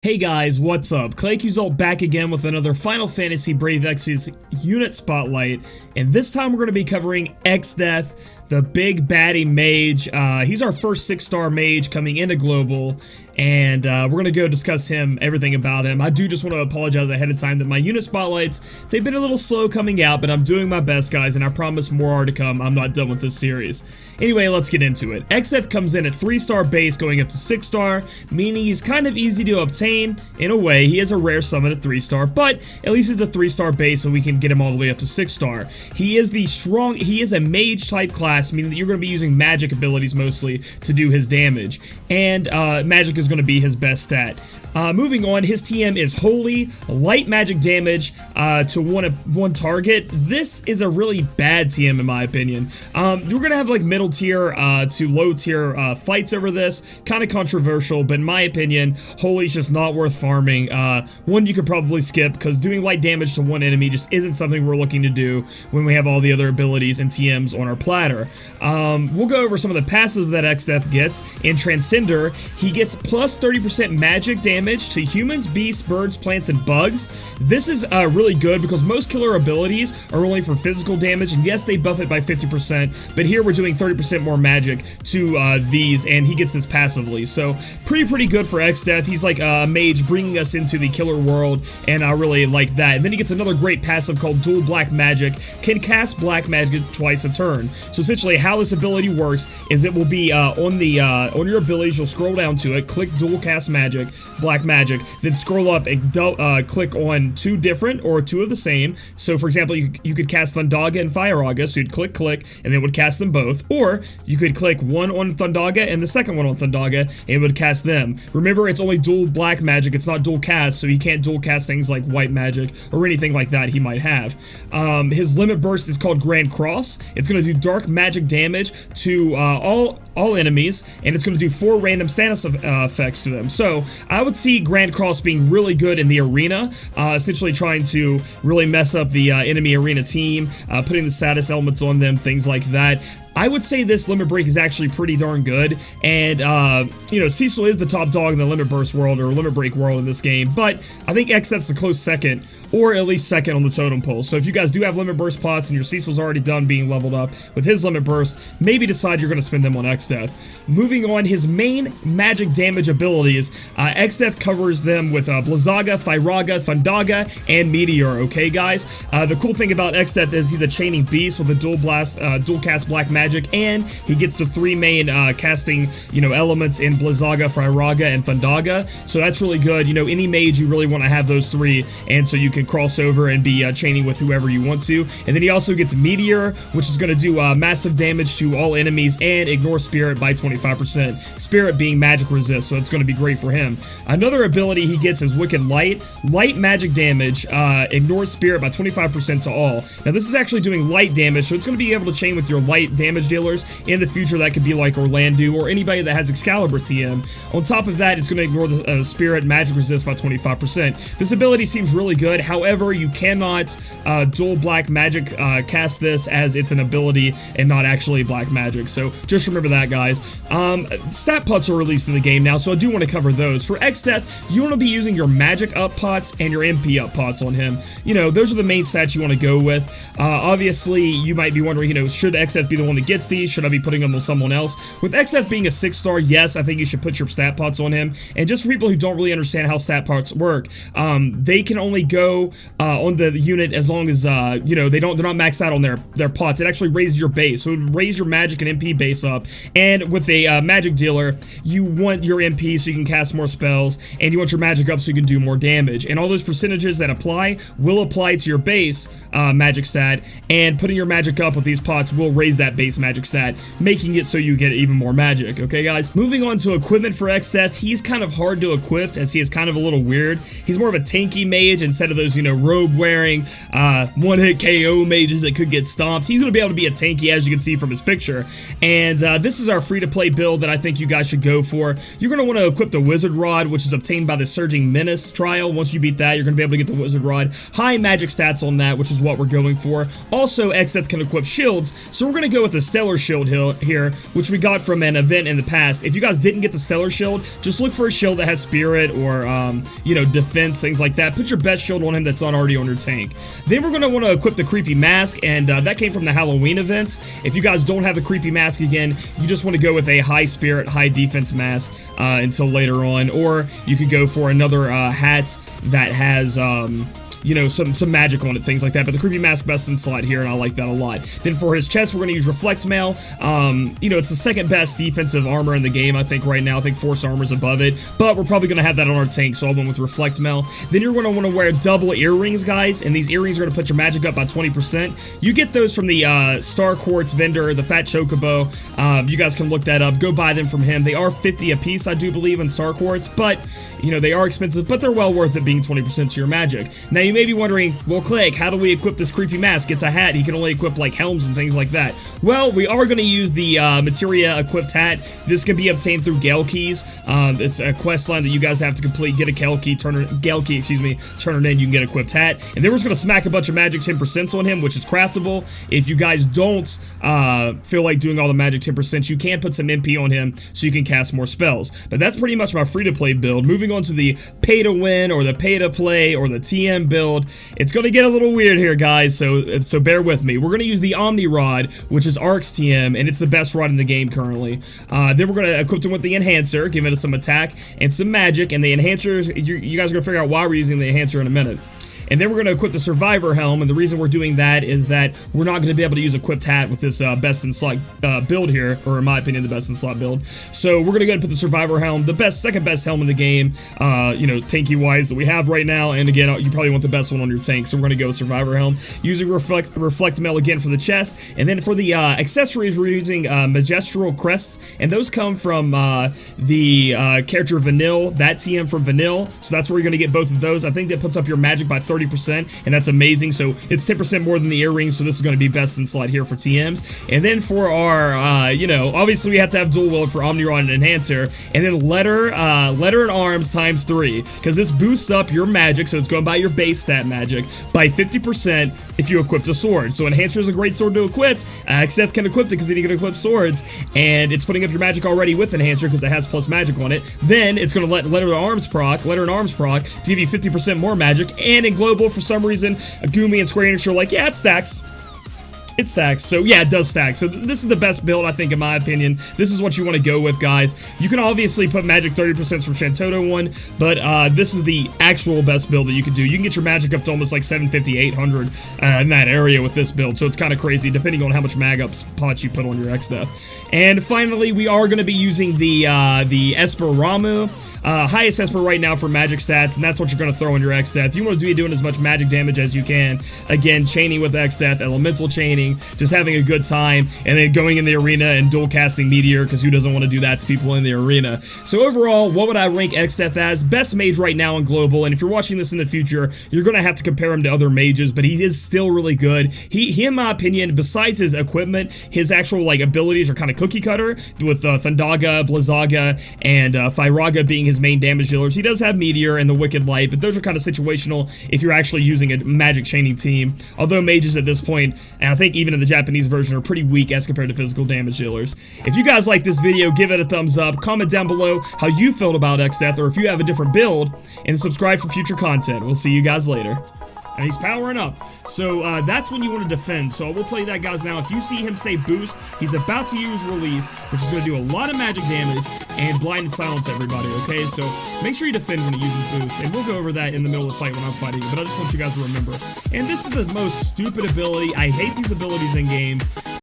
Hey guys, what's up? ClayQZult back again with another Final Fantasy Brave Exvius unit spotlight, and this time we're going to be covering ExDeath, the big baddie mage. He's our first 6-star mage coming into Global, and we're going to go discuss him, everything about him. I do just want to apologize ahead of time that my unit spotlights, they've been a little slow coming out, but I'm doing my best, guys, and I promise more are to come. I'm not done with this series. Anyway, let's get into it. ExDeath comes in at 3-star base, going up to 6-star, meaning he's kind of easy to obtain. In a way, he is a rare summon at 3-star, but at least it's a 3-star base, so we can get him all the way up to 6-star. He is a mage type class, meaning that you're going to be using magic abilities mostly to do his damage, and magic is going to be his best stat. Moving on, his TM is Holy, light magic damage to one target. This is a really bad TM in my opinion. We're gonna have like middle tier to low tier fights over this. Kind of controversial, but in my opinion, Holy is just not worth farming. One you could probably skip because doing light damage to one enemy just isn't something we're looking to do when we have all the other abilities and TMs on our platter. We'll go over some of the passives that ExDeath gets. In Transcender, he gets plus 30% magic damage to humans, beasts, birds, plants, and bugs. This is really good because most killer abilities are only for physical damage, and yes, they buff it by 50%, but here we're doing 30% more magic to these, and he gets this passively, so pretty good for ExDeath. He's like a mage bringing us into the killer world, and I really like that. And then he gets another great passive called Dual Black Magic, can cast black magic twice a turn. So essentially how this ability works is it will be on your abilities, you'll scroll down to it, click Dual Cast Magic, Black Magic, then scroll up and click on two different or two of the same. So for example, you could cast Thundaga and Firaga, so you'd click, and it would cast them both. Or you could click one on Thundaga and the second one on Thundaga, and it would cast them. Remember, it's only dual black magic, it's not dual cast, so you can't dual cast things like white magic or anything like that he might have. His limit burst is called Grand Cross. It's going to do dark magic damage to all enemies, and it's going to do 4 random status effects to them. So I would see Grand Cross being really good in the arena, essentially trying to really mess up the enemy arena team, putting the status elements on them, things like that. I would say this limit break is actually pretty darn good, and you know, Cecil is the top dog in the limit burst world or limit break world in this game, but I think ExDeath's a close second, or at least second on the totem pole. So if you guys do have limit burst pots and your Cecil's already done being leveled up with his limit burst, maybe decide you're going to spend them on ExDeath. Moving on, his main magic damage abilities, ExDeath covers them with Blizzaga, Firaga, Thundaga, and Meteor. Okay, guys. The cool thing about ExDeath is he's a chaining beast with a dual cast black magic, and he gets the 3 main casting, you know, elements in Blizzaga, Firaga, and Thundaga. So that's really good. You know, any mage you really want to have those 3, and so you can cross over and be chaining with whoever you want to. And then he also gets Meteor, which is going to do massive damage to all enemies and ignore Spirit by 25%. Spirit being magic resist, so it's going to be great for him. Another ability he gets is Wicked Light. Light magic damage ignores Spirit by 25% to all. Now this is actually doing light damage, so it's going to be able to chain with your light damage dealers in the future. That could be like Orlando or anybody that has Excalibur TM. On top of that, it's going to ignore the Spirit magic resist by 25%. This ability seems really good. However, you cannot dual black magic cast this, as it's an ability and not actually black magic. So just remember that, guys. Stat pots are released in the game now, so I do want to cover those. For ExDeath, you want to be using your magic up pots and your MP up pots on him. You know, those are the main stats you want to go with. Obviously, you might be wondering, you know, should ExDeath be the one that gets these? Should I be putting them on someone else? With ExDeath being a 6-star, yes, I think you should put your stat pots on him. And just for people who don't really understand how stat pots work, they can only go on the unit as long as you know, they're not maxed out on their pots. It actually raises your base, so it would raise your magic and MP base up. And with a magic dealer, you want your MP so you can cast more spells, and you want your magic up so you can do more damage. And all those percentages that apply will apply to your base magic stat, and putting your magic up with these pots will raise that base magic stat, making it so you get even more magic. Okay, guys? Moving on to equipment for ExDeath, he's kind of hard to equip as he is kind of a little weird. He's more of a tanky mage instead of those, you know, robe-wearing, one-hit KO mages that could get stomped. He's going to be able to be a tanky, as you can see from his picture. And this is our free-to-play build that I think you guys should go for. You're going to want to equip the Wizard Rod, which is obtained by the Surging Menace trial. Once you beat that, you're going to be able to get the Wizard Rod. High magic stats on that, which is what we're going for. Also, ExDeath can equip shields, so we're going to go with the the Stellar Shield here, which we got from an event in the past. If you guys didn't get the Stellar Shield, just look for a shield that has Spirit or, you know, Defense, things like that. Put your best shield on him that's not already on your tank. Then we're going to want to equip the Creepy Mask, and that came from the Halloween event. If you guys don't have the Creepy Mask again, you just want to go with a high Spirit, high Defense mask until later on, or you could go for another hat that has, you know, some magic on it, things like that. But the Creepy Mask best in slot here, and I like that a lot. Then for his chest, we're going to use Reflect Mail. You know, it's the second best defensive armor in the game, I think, right now. I think Force Armor's above it, but we're probably going to have that on our tank, so I went with Reflect Mail. Then you're going to want to wear double earrings, guys, and these earrings are going to put your magic up by 20%. You get those from the Star Quartz vendor, the Fat Chocobo. You guys can look that up. Go buy them from him. They are 50 a piece, I do believe, in Star Quartz, but, you know, they are expensive, but they're well worth it being 20% to your magic. Now, you may be wondering, well, Click, how do we equip this Creepy Mask? It's a hat. He can only equip, like, helms and things like that. Well, we are going to use the Materia Equipped Hat. This can be obtained through Gale Keys. It's a quest line that you guys have to complete. Get a Gale Key, turn it in, you can get Equipped Hat. And then we're just going to smack a bunch of magic 10% on him, which is craftable. If you guys don't feel like doing all the magic 10%, you can put some MP on him so you can cast more spells. But that's pretty much my free-to-play build. Moving on to the pay-to-win or the pay-to-play or the TM build. It's going to get a little weird here, guys, so bear with me. We're going to use the Omni Rod, which is Ark's TM, and it's the best rod in the game currently. Then we're going to equip him with the Enhancer, giving it some attack and some magic, and the Enhancers, you guys are going to figure out why we're using the Enhancer in a minute. And then we're going to equip the Survivor Helm, and the reason we're doing that is that we're not going to be able to use Equipped Hat with this best in slot build here, or in my opinion, the best in slot build. So we're going to go ahead and put the Survivor Helm, the second best helm in the game, you know, tanky-wise that we have right now. And again, you probably want the best one on your tank, so we're going to go with Survivor Helm. Using Reflect Mail again for the chest, and then for the accessories, we're using Magistral Crests, and those come from the character Vanille, that TM from Vanille. So that's where you're going to get both of those. I think that puts up your magic by 30%, and that's amazing. So it's 10% more than the earrings, so this is going to be best in slot here for TMs. And then for our, you know, obviously we have to have dual wield for Omni Rod and Enhancer, and then letter and arms times 3, because this boosts up your magic, so it's going by your base stat magic by 50% if you equip a sword. So Enhancer is a great sword to equip. ExDeath can equip it because he can equip swords, and it's putting up your magic already with Enhancer because it has plus magic on it. Then it's going to let letter and arms proc to give you 50% more magic, and in global, for some reason, Gumi and Square Enix are like, yeah, it stacks. It stacks. So yeah, it does stack. So this is the best build, I think, in my opinion. This is what you want to go with, guys. You can obviously put magic 30% from Shantoto one, but this is the actual best build that you can do. You can get your magic up to almost like 750, 800 in that area with this build. So it's kind of crazy, depending on how much mag up pots you put on your ExDeath. And finally, we are going to be using the Esper Ramu. Highest Esper right now for magic stats, and that's what you're going to throw in your ExDeath. You want to be doing as much magic damage as you can. Again, chaining with ExDeath, elemental chaining, just having a good time, and then going in the arena and dual casting Meteor, because who doesn't want to do that to people in the arena? So overall, what would I rank ExDeath as? Best mage right now in global, and if you're watching this in the future, you're going to have to compare him to other mages, but he is still really good. He in my opinion, besides his equipment, his actual like abilities are kind of cookie cutter, with Thundaga, Blizzaga, and Fyraga being his main damage dealers. He does have Meteor and the Wicked Light, but those are kind of situational if you're actually using a magic chaining team. Although mages at this point, and I think even in the Japanese version, are pretty weak as compared to physical damage dealers. If you guys like this video, give it a thumbs up, comment down below how you felt about ExDeath, or if you have a different build, and subscribe for future content. We'll see you guys later. And he's powering up. So that's when you want to defend. So I will tell you that, guys, now. If you see him say boost, he's about to use release, which is going to do a lot of magic damage and blind and silence everybody, okay? So make sure you defend when he uses boost. And we'll go over that in the middle of the fight when I'm fighting, but I just want you guys to remember. And this is the most stupid ability. I hate these abilities in games.